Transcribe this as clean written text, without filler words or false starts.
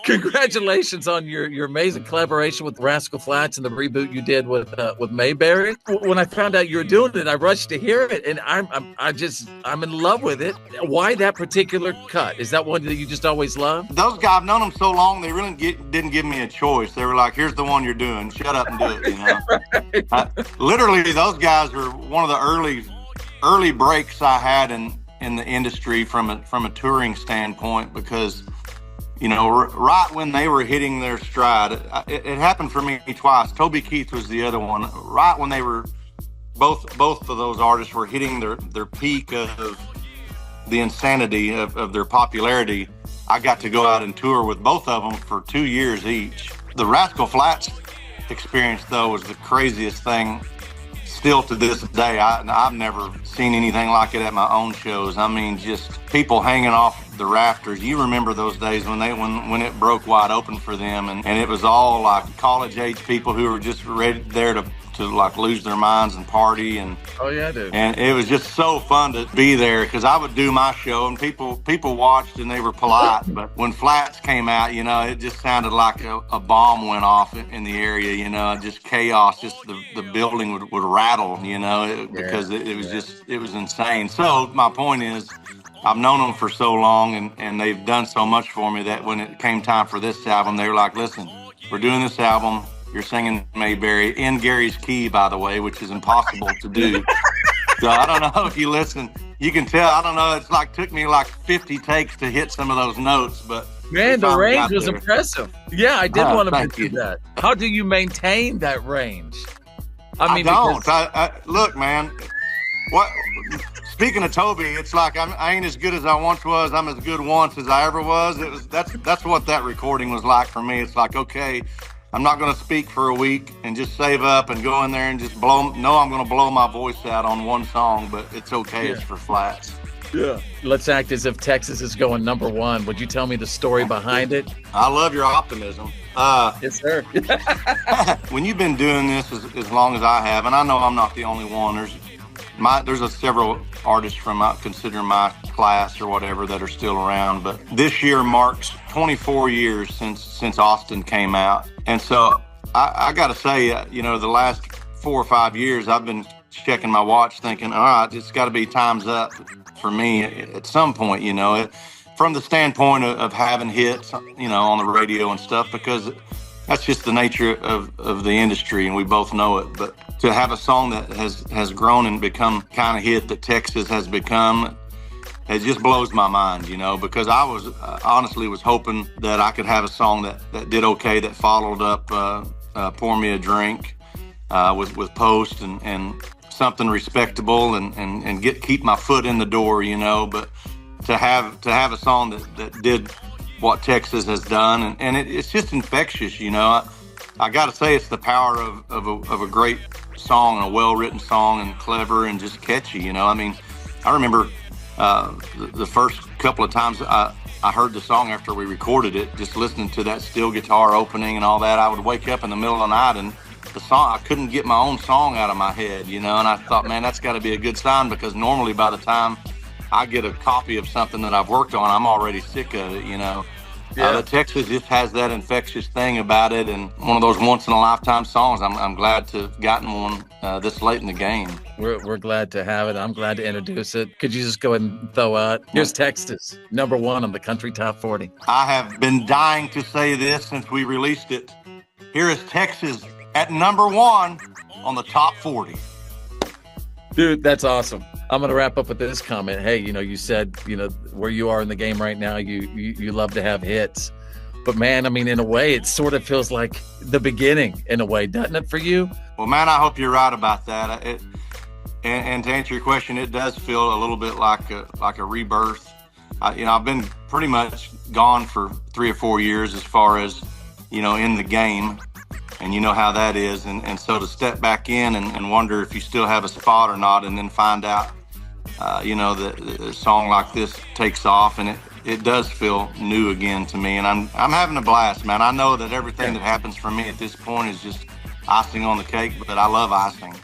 Congratulations on your amazing collaboration with Rascal Flatts and the reboot you did with Mayberry. When I found out you were doing it, I rushed to hear it, and I'm in love with it. Why that particular cut? Is that one that you just always loved? Those guys, I've known them so long, they really didn't give me a choice. They were like, "Here's the one you're doing. Shut up and do it." You know, literally, those guys were one of the early breaks I had in the industry from a touring standpoint, because, you know, right when they were hitting their stride, it happened for me twice. Toby Keith was the other one. Right when they were, both of those artists were hitting their peak of the insanity of their popularity, I got to go out and tour with both of them for 2 years each. The Rascal Flatts experience, though, was the craziest thing. Still to this day, I've never seen anything like it at my own shows. I mean, just people hanging off the rafters. You remember those days when it broke wide open for them, and it was all like college age people who were just ready there to like lose their minds and party. And oh yeah, dude. And it was just so fun to be there, because I would do my show and people watched and they were polite, but when Flatts came out, you know, it just sounded like a bomb went off in the area, you know, just chaos, just the building would rattle, you know, because it was insane. So my point is, I've known them for so long, and they've done so much for me, that when it came time for this album, they were like, "Listen, we're doing this album. You're singing Mayberry in Gary's key, by the way, which is impossible to do." So I don't know if you listen, you can tell. I don't know. It's like took me like 50 takes to hit some of those notes, but man, the range was impressive. Yeah, I did want to mention that. How do you maintain that range? I mean, I look, man. What? Speaking of Toby, it's like I ain't as good as I once was. I'm as good once as I ever was. That's what that recording was like for me. It's like, okay, I'm not going to speak for a week and just save up and go in there and just I'm going to blow my voice out on one song, but it's okay. Yeah. It's for Flatts. Yeah. Let's act as if Texas is going #1. Would you tell me the story behind it? I love your optimism. Yes, sir. When you've been doing this as long as I have, and I know I'm not the only one, there's several artists from consider my class or whatever that are still around, but this year marks 24 years since Austin came out. And so I got to say, you know, the last 4 or 5 years, I've been checking my watch thinking, all right, it's got to be time's up for me at some point, you know, from the standpoint of having hits, you know, on the radio and stuff, because that's just the nature of the industry, and we both know it. But to have a song that has grown and become kind of hit that Texas has become, it just blows my mind, you know, because I was honestly hoping that I could have a song that did okay, that followed up Pour Me a Drink with Post and something respectable and keep my foot in the door, you know. But to have a song that did what Texas has done, and it's just infectious, you know. I got to say, it's the power of a great song, a well-written song, and clever and just catchy, you know. I mean, I remember the first couple of times I heard the song after we recorded it, just listening to that steel guitar opening and all that, I would wake up in the middle of the night and the song, I couldn't get my own song out of my head, you know. And I thought, man, that's got to be a good sign, because normally by the time I get a copy of something that I've worked on, I'm already sick of it, you know. Yeah. Texas just has that infectious thing about it, and one of those once-in-a-lifetime songs. I'm glad to have gotten one this late in the game. We're glad to have it. I'm glad to introduce it. Could you just go ahead and throw out, here's Texas, #1 on the Country Top 40. I have been dying to say this since we released it. Here is Texas at #1 on the Top 40. Dude, that's awesome. I'm going to wrap up with this comment. Hey, you know, you said, you know, where you are in the game right now, you love to have hits. But man, I mean, in a way, it sort of feels like the beginning in a way, doesn't it, for you? Well, man, I hope you're right about that. And to answer your question, it does feel a little bit like a rebirth. You know, I've been pretty much gone for 3 or 4 years as far as, you know, in the game. And you know how that is. And so to step back in and wonder if you still have a spot or not, and then find out, you know, the song like this takes off, and it does feel new again to me. And I'm having a blast, man. I know that everything that happens for me at this point is just icing on the cake, but I love icing.